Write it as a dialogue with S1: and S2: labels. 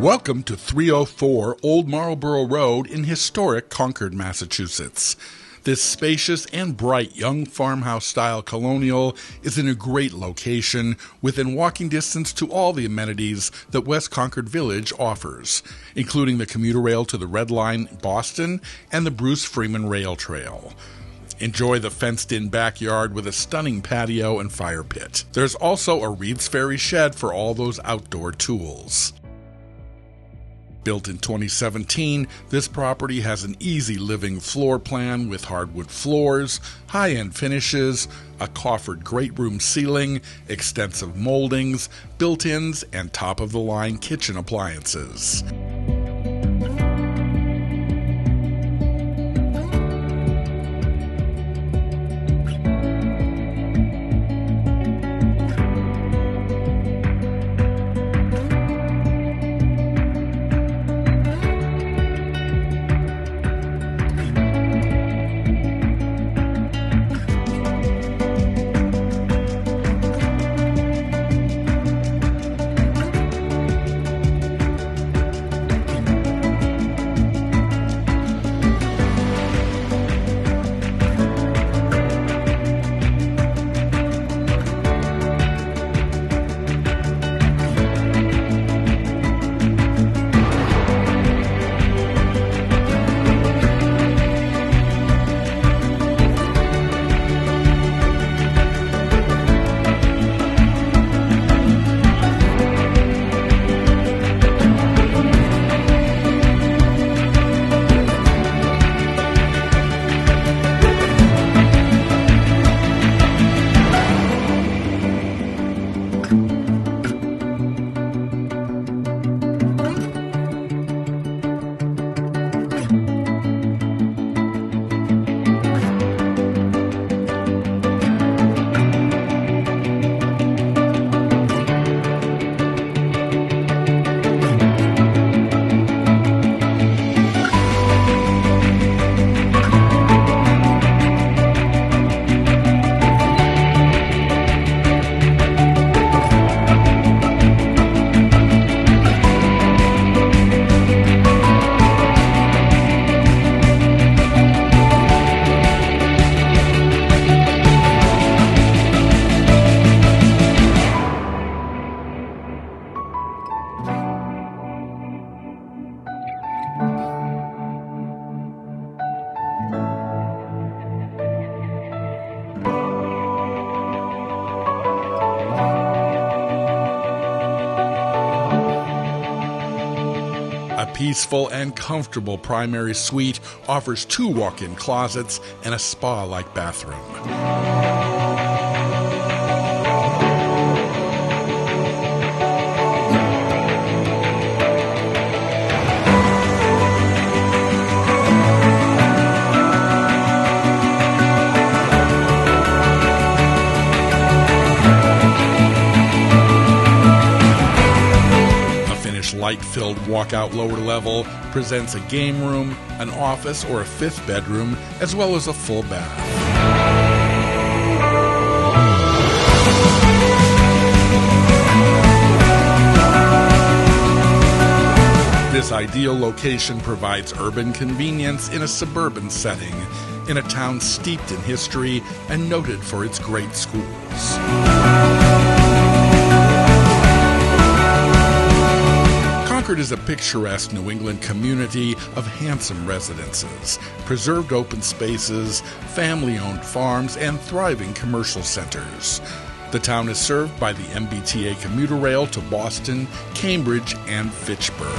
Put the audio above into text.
S1: Welcome to 304 Old Marlboro Road in historic Concord, Massachusetts. This spacious and bright young farmhouse-style colonial is in a great location within walking distance to all the amenities that West Concord Village offers, including the commuter rail to the Red Line Boston and the Bruce Freeman Rail Trail. Enjoy the fenced-in backyard with a stunning patio and fire pit. There's also a Reed's Ferry shed for all those outdoor tools. Built in 2017, this property has an easy living floor plan with hardwood floors, high-end finishes, a coffered great room ceiling, extensive moldings, built-ins, and top-of-the-line kitchen appliances. A peaceful and comfortable primary suite offers 2 walk-in closets and a spa-like bathroom. Light-filled walkout lower level presents a game room, an office or a 5th bedroom, as well as a full bath. This ideal location provides urban convenience in a suburban setting, in a town steeped in history and noted for its great schools. Concord is a picturesque New England community of handsome residences, preserved open spaces, family-owned farms, and thriving commercial centers. The town is served by the MBTA commuter rail to Boston, Cambridge, and Fitchburg.